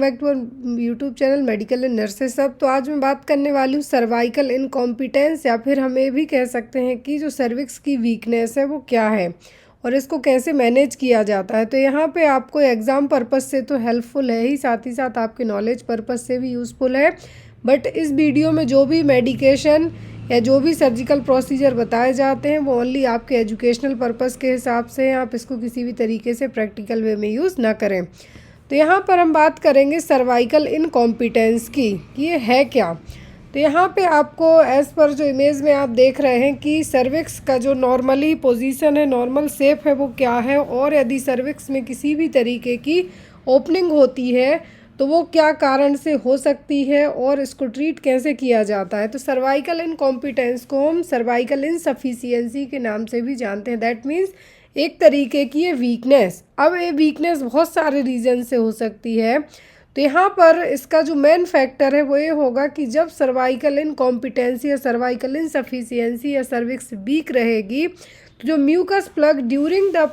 Back to YouTube channel medical and nurses सब। तो आज मैं बात करने वाली हूँ सर्वाइकल इनकॉम्पिटेंस, या फिर हम ये भी कह सकते हैं कि जो सर्विक्स की वीकनेस है वो क्या है और इसको कैसे मैनेज किया जाता है। तो यहाँ पे आपको एग्ज़ाम पर्पस से तो हेल्पफुल है ही, साथ ही साथ आपके नॉलेज पर्पस से भी यूज़फुल है। बट इस वीडियो में जो भी मेडिकेशन या जो भी सर्जिकल प्रोसीजर बताए जाते हैं वो ओनली आपके एजुकेशनल पर्पस के हिसाब से हैं। आप इसको किसी भी तरीके से प्रैक्टिकल वे में यूज़ ना करें। तो यहाँ पर हम बात करेंगे सर्वाइकल इनकॉम्पिटेंस की कि ये है क्या। तो यहाँ पे आपको एज़ पर जो इमेज में आप देख रहे हैं कि सर्विक्स का जो नॉर्मली पोजीशन है, नॉर्मल शेप है, वो क्या है, और यदि सर्विक्स में किसी भी तरीके की ओपनिंग होती है तो वो क्या कारण से हो सकती है और इसको ट्रीट कैसे किया जाता है। तो सर्वाइकल इनकॉम्पिटेंस को हम सर्वाइकल इनसफिशियंसी के नाम से भी जानते हैं। दैट मीन्स एक तरीके की ये वीकनेस। अब ये वीकनेस बहुत सारे रीज़न से हो सकती है। तो यहाँ पर इसका जो मेन फैक्टर है वो ये होगा कि जब सर्वाइकल इनकॉम्पिटेंसी या सर्वाइकल इनसफिशियंसी या सर्विक्स वीक रहेगी तो जो mucus plug during the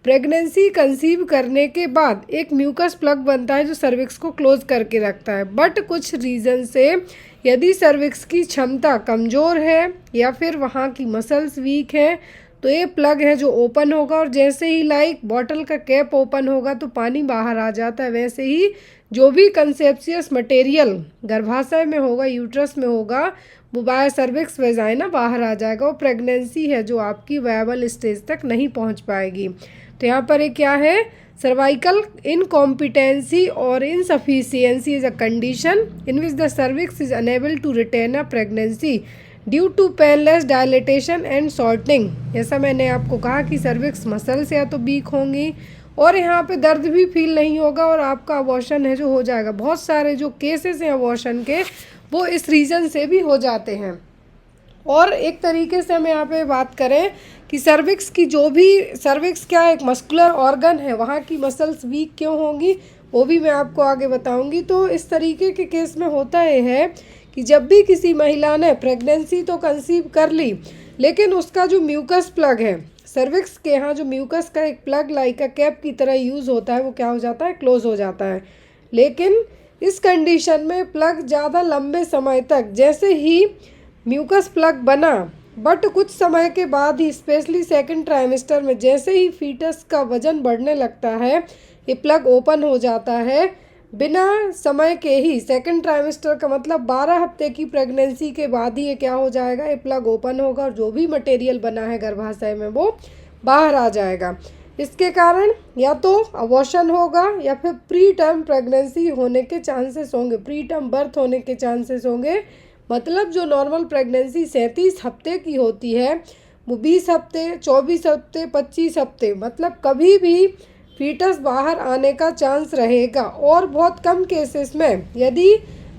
pregnancy conceive करने के बाद एक म्यूकस प्लग बनता है जो सर्विक्स को क्लोज करके रखता है। बट कुछ रीज़न से यदि सर्विक्स की क्षमता कमज़ोर है या फिर वहाँ की मसल्स वीक हैं तो ये प्लग है जो ओपन होगा, और जैसे ही लाइक बॉटल का कैप ओपन होगा तो पानी बाहर आ जाता है, वैसे ही जो भी कंसेप्शियस मटेरियल गर्भाशय में होगा, यूट्रस में होगा, वो बाय सर्विक्स वेजाइना बाहर आ जाएगा। वो प्रेगनेंसी है जो आपकी वायबल स्टेज तक नहीं पहुंच पाएगी। तो यहाँ पर ये क्या है, सर्वाइकल इनकॉम्पिटेंसी और insufficiency is a condition in which the cervix is unable to retain a pregnancy due to painless dilatation and shortening. जैसा मैंने आपको कहा कि सर्विक्स मसल्स या तो वीक होंगी और यहाँ पे दर्द भी फील नहीं होगा और आपका अबॉर्शन है जो हो जाएगा। बहुत सारे जो केसेस हैं अबॉर्शन के वो इस रीज़न से भी हो जाते हैं। और एक तरीके से हम यहाँ पे बात करें कि सर्विक्स की जो भी सर्विक्स क्या एक मस्कुलर ऑर्गन है, वहाँ की मसल्स वीक क्यों होंगी वो भी मैं आपको आगे बताऊंगी। तो इस तरीके के केस में होता ये है कि जब भी किसी महिला ने प्रेगनेंसी तो कंसीव कर ली लेकिन उसका जो म्यूकस प्लग है, सर्विक्स के यहाँ जो म्यूकस का एक प्लग लाइक का कैप की तरह यूज़ होता है, वो क्या हो जाता है, क्लोज हो जाता है। लेकिन इस कंडीशन में प्लग ज़्यादा लंबे समय तक, जैसे ही म्यूकस प्लग बना बट कुछ समय के बाद ही, स्पेशली सेकंड ट्राइमेस्टर में, जैसे ही फीटस का वजन बढ़ने लगता है ये प्लग ओपन हो जाता है बिना समय के ही। सेकंड ट्राइमेस्टर का मतलब 12 हफ्ते की प्रेगनेंसी के बाद ही ये क्या हो जाएगा, ये प्लग ओपन होगा और जो भी मटेरियल बना है गर्भाशय में वो बाहर आ जाएगा। इसके कारण या तो अबॉर्शन होगा या फिर प्री टर्म प्रेगनेंसी होने के चांसेस होंगे, प्री टर्म बर्थ होने के चांसेस होंगे। मतलब जो नॉर्मल प्रेगनेंसी 37 हफ्ते की होती है वो 20 हफ्ते, 24 हफ्ते, 25 हफ्ते, मतलब कभी भी फीटस बाहर आने का चांस रहेगा। और बहुत कम केसेस में, यदि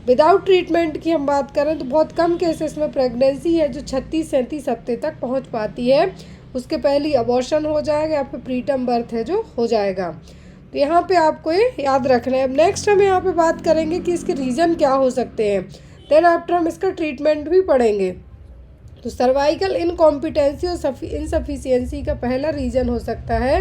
विदाउट ट्रीटमेंट की हम बात करें तो बहुत कम केसेस में प्रेगनेंसी है जो 36-37 हफ्ते तक पहुंच पाती है। उसके पहले अबॉर्शन हो जाएगा या फिर प्रीटर्म बर्थ है जो हो जाएगा। तो यहाँ पे आपको ये याद रखना है। अब नेक्स्ट हम यहाँ पे बात करेंगे कि इसके रीज़न क्या हो सकते हैं, देन आफ्टर हम इसका ट्रीटमेंट भी पढ़ेंगे। तो सर्वाइकल इनकॉम्पिटेंसी और इनसफिशियंसी का पहला रीज़न हो सकता है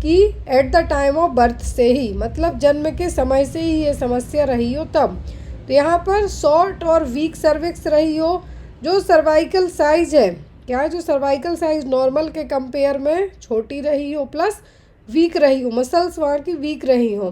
कि at the time of birth से ही, मतलब जन्म के समय से ही ये समस्या रही हो तब। तो यहाँ पर शॉर्ट और वीक सर्विक्स रही हो, जो सर्वाइकल साइज है क्या है, जो सर्वाइकल साइज नॉर्मल के कंपेयर में छोटी रही हो, प्लस वीक रही हो, मसल्स वहाँ की वीक रही हो।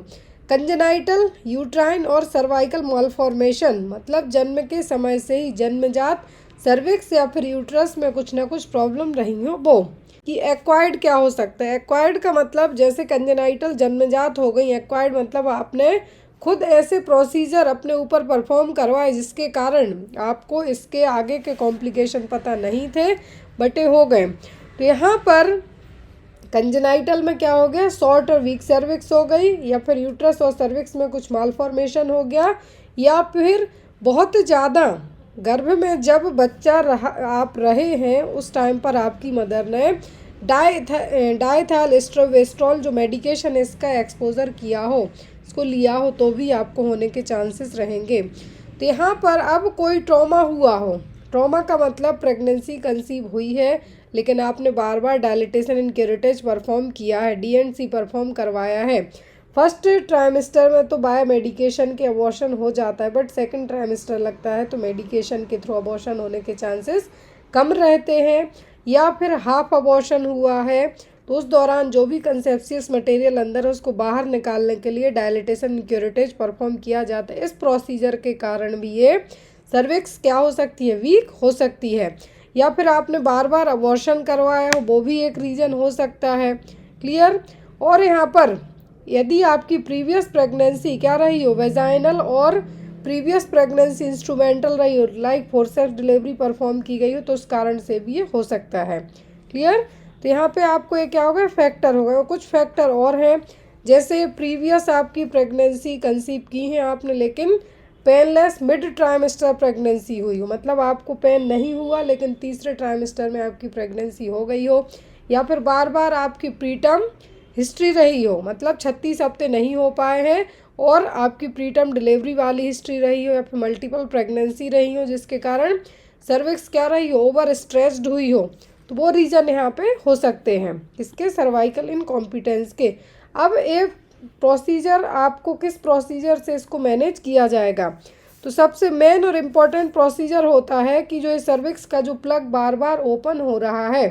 कंजेनाइटल, यूट्राइन और सर्वाइकल मालफॉर्मेशन, मतलब जन्म के समय से ही जन्मजात सर्विक्स या फिर यूट्रस में कुछ ना कुछ प्रॉब्लम रही हो वो। कि एक्वायर्ड क्या हो सकता है, एक्वायर्ड का मतलब जैसे कंजेनाइटल जन्मजात हो गई, एक्वायर्ड मतलब आपने खुद ऐसे प्रोसीजर अपने ऊपर परफॉर्म करवाए जिसके कारण आपको इसके आगे के कॉम्प्लिकेशन पता नहीं थे बटे हो गए। तो यहाँ पर कंजेनाइटल में क्या हो गया, शॉर्ट और वीक सर्विक्स हो गई, या फिर यूट्रस और सर्विक्स में कुछ मालफॉर्मेशन हो गया, या फिर बहुत ज़्यादा गर्भ में जब बच्चा आप रहे हैं उस टाइम पर आपकी मदर ने डाइथाइल एस्ट्रोवेस्ट्रॉल जो मेडिकेशन है इसका एक्सपोजर किया हो, इसको लिया हो, तो भी आपको होने के चांसेस रहेंगे। तो यहाँ पर अब कोई ट्रॉमा हुआ हो, ट्रॉमा का मतलब प्रेगनेंसी कंसीव हुई है लेकिन आपने बार बार डायलिटेशन एंड क्यूरेटेज परफॉर्म किया है, डीएनसी परफॉर्म करवाया है, फर्स्ट ट्राइमेस्टर में तो बाय मेडिकेशन के अबॉर्शन हो जाता है, बट सेकंड ट्राइमेस्टर लगता है तो मेडिकेशन के थ्रू अबॉर्शन होने के चांसेस कम रहते हैं। या फिर हाफ अबॉर्शन हुआ है तो उस दौरान जो भी कंसेप्शियस मटेरियल अंदर है उसको बाहर निकालने के लिए डायलिटेशन क्यूरेटेज परफॉर्म किया जाता है। इस प्रोसीजर के कारण भी ये सर्विक्स क्या हो सकती है, वीक हो सकती है। या फिर आपने बार बार अबॉर्शन करवाया हो, वो भी एक रीज़न हो सकता है। क्लियर। और यहाँ पर यदि आपकी प्रीवियस प्रेगनेंसी क्या रही हो, वेजाइनल, और प्रीवियस प्रेगनेंसी इंस्ट्रूमेंटल रही हो, लाइक फोर्सेप्स डिलीवरी परफॉर्म की गई हो, तो उस कारण से भी ये हो सकता है। क्लियर। तो यहाँ पे आपको ये क्या होगा, फैक्टर होगा। कुछ फैक्टर और हैं, जैसे प्रीवियस आपकी प्रेगनेंसी कंसीव की है आपने, लेकिन पेनलेस मिड ट्राइमेस्टर प्रेगनेंसी हुई हो, मतलब आपको पेन नहीं हुआ लेकिन तीसरे ट्राइमेस्टर में आपकी प्रेगनेंसी हो गई हो। या फिर बार बार आपकी प्रीटर्म हिस्ट्री रही हो, मतलब 36 हफ्ते नहीं हो पाए हैं और आपकी प्रीटर्म डिलीवरी वाली हिस्ट्री रही हो, या फिर मल्टीपल प्रेगनेंसी रही हो जिसके कारण सर्विक्स क्या रही हो, ओवर स्ट्रेस्ड हुई हो, तो वो रीज़न यहाँ पे हो सकते हैं किसके, सर्वाइकल इनकॉम्पिटेंस के। अब एक प्रोसीजर, आपको किस प्रोसीजर से इसको मैनेज किया जाएगा, तो सबसे मेन और इम्पॉर्टेंट प्रोसीजर होता है कि जो ये सर्विक्स का जो प्लग बार बार ओपन हो रहा है,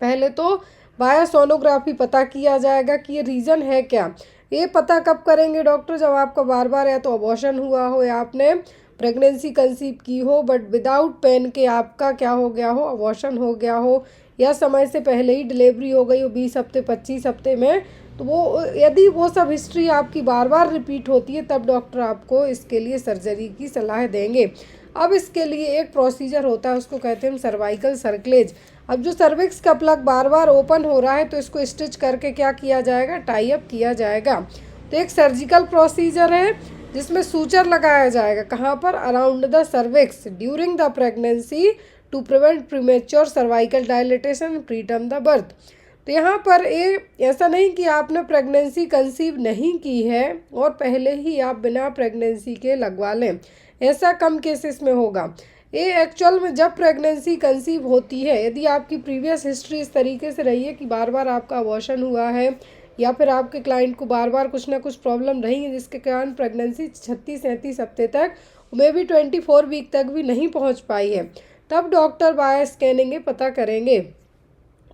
पहले तो वाया सोनोग्राफी पता किया जाएगा कि ये रीज़न है क्या। ये पता कब करेंगे डॉक्टर, जब आपका बार बार या तो अबॉर्शन हुआ हो या आपने प्रेगनेंसी कंसीव की हो बट विदाउट पेन के आपका क्या हो गया हो, अबॉर्शन हो गया हो, या समय से पहले ही डिलीवरी हो गई हो 20 हफ्ते 25 हफ्ते में। तो वो यदि वो सब हिस्ट्री आपकी बार बार रिपीट होती है तब डॉक्टर आपको इसके लिए सर्जरी की सलाह देंगे। अब इसके लिए एक प्रोसीजर होता है, उसको कहते हैं सर्वाइकल सर्कलेज। अब जो सर्विक्स का प्लग बार बार ओपन हो रहा है तो इसको स्टिच करके क्या किया जाएगा, टाई अप किया जाएगा। तो एक सर्जिकल प्रोसीजर है जिसमें सूचर लगाया जाएगा, कहाँ पर, around the cervix during the pregnancy to prevent premature cervical dilatation preterm the birth. तो यहाँ पर ऐसा नहीं कि आपने प्रेगनेंसी कंसीव नहीं की है और पहले ही आप बिना प्रेगनेंसी के लगवा लें, ऐसा कम केसेस में होगा। ये एक्चुअल में जब प्रेगनेंसी कंसीव होती है, यदि आपकी प्रीवियस हिस्ट्री इस तरीके से रही है कि बार बार आपका अबॉर्शन हुआ है या फिर आपके क्लाइंट को बार बार कुछ ना कुछ प्रॉब्लम रही है जिसके कारण प्रेगनेंसी 36-37 हफ्ते तक, मे बी 24 वीक तक भी नहीं पहुंच पाई है, तब डॉक्टर बाय स्कैनिंग पता करेंगे।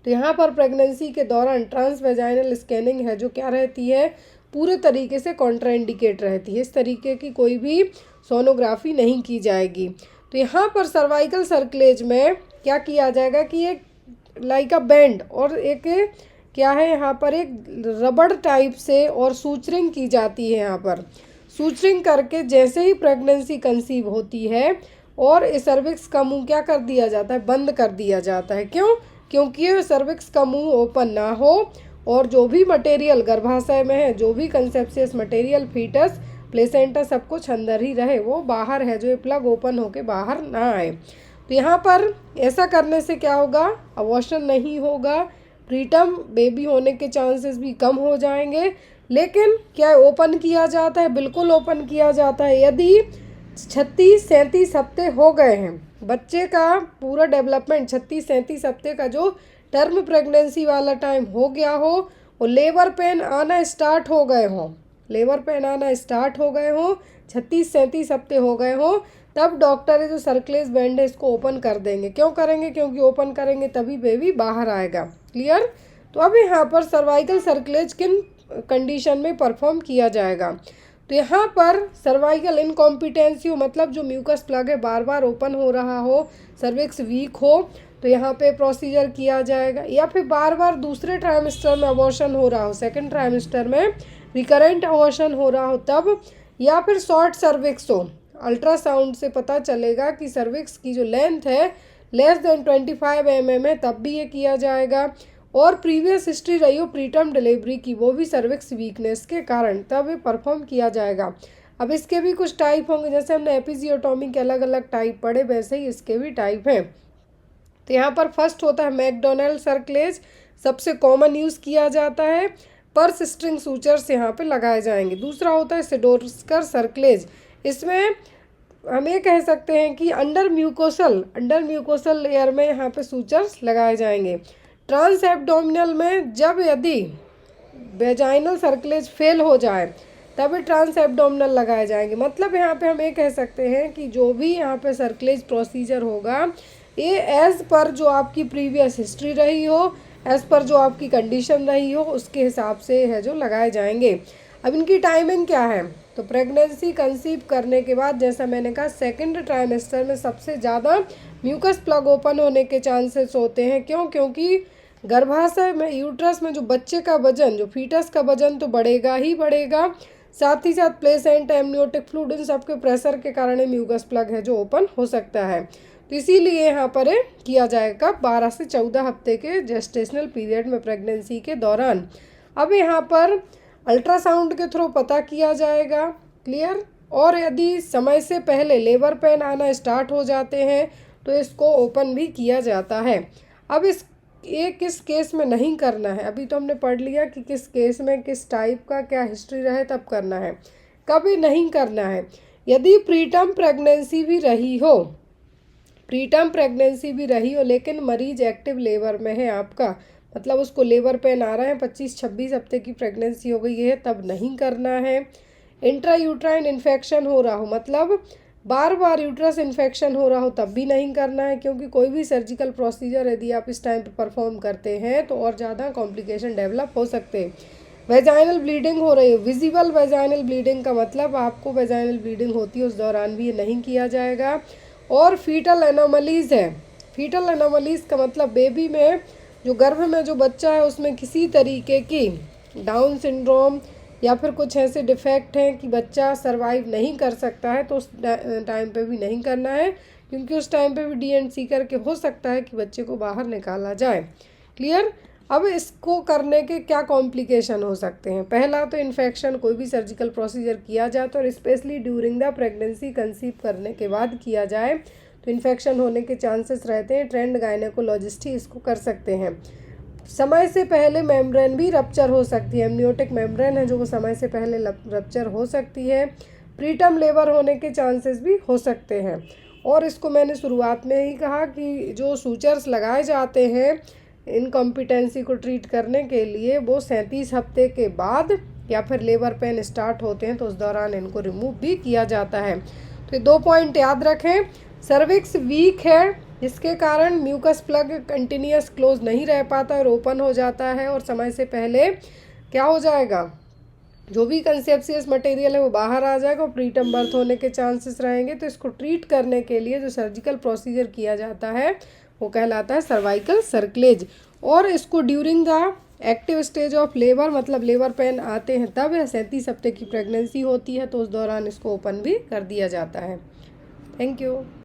तो यहाँ पर प्रेगनेंसी के दौरान ट्रांसवेजाइनल स्कैनिंग है जो क्या रहती है, पूरे तरीके से कॉन्ट्राइंडिकेट रहती है, इस तरीके की कोई भी सोनोग्राफी नहीं की जाएगी। तो यहाँ पर सर्वाइकल सर्कलेज में क्या किया जाएगा कि एक लाइक अ बैंड और एक क्या है यहाँ पर एक रबड़ टाइप से और सूचरिंग की जाती है। यहाँ पर सूचरिंग करके जैसे ही प्रेगनेंसी कंसीव होती है और इस सर्विक्स का मुंह क्या कर दिया जाता है, बंद कर दिया जाता है। क्यों, क्योंकि ये सर्विक्स का मुंह ओपन ना हो और जो भी मटेरियल गर्भाशय में है, जो भी कंसेप्शियस मटेरियल, फीटस, प्लेसेंटा, सब कुछ अंदर ही रहे, वो बाहर है, जो ये प्लग ओपन होके बाहर ना आए। तो यहाँ पर ऐसा करने से क्या होगा, अबॉर्शन नहीं होगा, प्रीटर्म बेबी होने के चांसेस भी कम हो जाएंगे। लेकिन क्या ओपन किया जाता है, बिल्कुल ओपन किया जाता है। यदि 36-37 हफ्ते हो गए हैं, बच्चे का पूरा डेवलपमेंट 36-37 हफ्ते का जो टर्म प्रेगनेंसी वाला टाइम हो गया हो और लेबर पेन आना स्टार्ट हो गए हों, लेबर पेन आना स्टार्ट हो गए हों, 36-37 हफ्ते हो गए हों, तब डॉक्टर जो सर्कलेज बैंड है इसको ओपन कर देंगे। क्यों करेंगे, क्योंकि ओपन करेंगे तभी बेबी बाहर आएगा। क्लियर। तो अब यहाँ पर सर्वाइकल सर्कलेज किन कंडीशन में परफॉर्म किया जाएगा, तो यहाँ पर सर्वाइकल इनकॉम्पिटेंसी हो, मतलब जो म्यूकस प्लग है बार बार ओपन हो रहा हो, सर्विक्स वीक हो, तो यहाँ पे प्रोसीजर किया जाएगा। या फिर बार बार दूसरे ट्राइमेस्टर में अबॉर्शन हो रहा हो, सेकंड ट्राइमेस्टर में रिकरेंट अबॉर्शन हो रहा हो तब, या फिर शॉर्ट सर्विक्स हो, अल्ट्रासाउंड से पता चलेगा कि सर्विक्स की जो लेंथ है लेस देन 25 mm है, तब भी ये किया जाएगा। और प्रीवियस हिस्ट्री रही हो प्रीटर्म डिलीवरी की, वो भी सर्विक्स वीकनेस के कारण, तब ये परफॉर्म किया जाएगा। अब इसके भी कुछ टाइप होंगे, जैसे हमने एपिजियोटॉमी के अलग अलग टाइप पढ़े वैसे ही इसके भी टाइप हैं। तो यहाँ पर फर्स्ट होता है मैकडोनाल्ड सर्कलेज, सबसे कॉमन यूज़ किया जाता है, पर्स स्ट्रिंग सूचर्स यहाँ पे लगाए जाएंगे। दूसरा होता है सिडोस्कर सर्कलेज, इसमें हम ये कह सकते हैं कि अंडर म्यूकोसल लेयर में यहाँ पे सूचर्स लगाए जाएंगे। ट्रांस एब्डोमिनल में जब यदि वेजाइनल सर्कुलेज फेल हो जाए तभी ट्रांस एब्डोमिनल लगाए जाएंगे। मतलब यहाँ पे हम ये कह सकते हैं कि जो भी यहाँ पे सर्कुलेज प्रोसीजर होगा ये एज़ पर जो आपकी प्रीवियस हिस्ट्री रही हो, एज़ पर जो आपकी कंडीशन रही हो उसके हिसाब से है जो लगाए जाएंगे। अब इनकी टाइमिंग क्या है, तो प्रेगनेंसी कंसीव करने के बाद जैसा मैंने कहा सेकेंड ट्राइमेस्टर में सबसे ज़्यादा म्यूकस प्लग ओपन होने के चांसेस होते हैं। क्यों? क्योंकि गर्भाशय में, यूट्रस में जो बच्चे का वजन, जो फीटस का वजन तो बढ़ेगा ही बढ़ेगा, साथ ही साथ प्लेसेंटा, एमनियोटिक फ्लूइड, इन सबके प्रेशर के कारण म्यूकस प्लग है जो ओपन हो सकता है। तो इसीलिए यहाँ पर किया जाएगा 12 से 14 हफ्ते के जेस्टेशनल पीरियड में प्रेगनेंसी के दौरान। अब यहाँ पर अल्ट्रासाउंड के थ्रू पता किया जाएगा, क्लियर। और यदि समय से पहले लेबर पेन आना स्टार्ट हो जाते हैं तो इसको ओपन भी किया जाता है। अब ये किस केस में नहीं करना है, अभी तो हमने पढ़ लिया कि किस केस में किस टाइप का क्या हिस्ट्री रहे तब करना है। कभी नहीं करना है यदि प्रीटर्म प्रेगनेंसी भी रही हो, लेकिन मरीज एक्टिव लेबर में है आपका, मतलब उसको लेबर पेन आ रहा है, 25-26 हफ्ते की प्रेगनेंसी हो गई है, तब नहीं करना है। इंट्रा यूट्राइन इन्फेक्शन हो रहा हो, मतलब बार बार यूट्रस इन्फेक्शन हो रहा हो, तब भी नहीं करना है, क्योंकि कोई भी सर्जिकल प्रोसीजर यदि आप इस टाइम पे परफॉर्म करते हैं तो और ज़्यादा कॉम्प्लिकेशन डेवलप हो सकते हैं। वेजाइनल ब्लीडिंग हो रही है, विजिबल वेजाइनल ब्लीडिंग का मतलब आपको वेजाइनल ब्लीडिंग होती है उस दौरान भी ये नहीं किया जाएगा। और फीटल एनोमलीज़ है, फीटल एनोमलीज़ का मतलब बेबी में, जो गर्भ में जो बच्चा है उसमें किसी तरीके की डाउन सिंड्रोम या फिर कुछ ऐसे डिफेक्ट हैं कि बच्चा सरवाइव नहीं कर सकता है, तो उस टाइम पे भी नहीं करना है, क्योंकि उस टाइम पे भी डी&सी करके हो सकता है कि बच्चे को बाहर निकाला जाए, क्लियर। अब इसको करने के क्या कॉम्प्लिकेशन हो सकते हैं, पहला तो इन्फेक्शन, कोई भी सर्जिकल प्रोसीजर किया जाए तो specially during the pregnancy, conceive करने के बाद किया जाए तो इन्फेक्शन होने के चांसेस रहते हैं। ट्रेंड गायनेकोलॉजिस्ट ही इसको कर सकते हैं। समय से पहले मेम्ब्रेन भी रप्चर हो सकती है, एमनियोटिक मेम्ब्रेन है जो वो समय से पहले रप्चर हो सकती है। प्रीटर्म लेबर होने के चांसेस भी हो सकते हैं। और इसको मैंने शुरुआत में ही कहा कि जो सूचर्स लगाए जाते हैं इनकॉम्पिटेंसी को ट्रीट करने के लिए, वो 37 हफ्ते के बाद या फिर लेबर पेन स्टार्ट होते हैं तो उस दौरान इनको रिमूव भी किया जाता है। तो ये 2 पॉइंट याद रखें। सर्विक्स वीक है जिसके कारण म्यूकस प्लग कंटिन्यूस क्लोज नहीं रह पाता और ओपन हो जाता है, और समय से पहले क्या हो जाएगा, जो भी कंसेप्शियस मटेरियल है वो बाहर आ जाएगा और प्रीटर्म बर्थ होने के चांसेस रहेंगे। तो इसको ट्रीट करने के लिए जो सर्जिकल प्रोसीजर किया जाता है वो कहलाता है सर्वाइकल सर्कुलेज। और इसको during the active stage of labour, मतलब लेबर पेन आते हैं तब, या 37 हफ्ते की प्रेगनेंसी होती है तो उस दौरान इसको ओपन भी कर दिया जाता है। Thank you.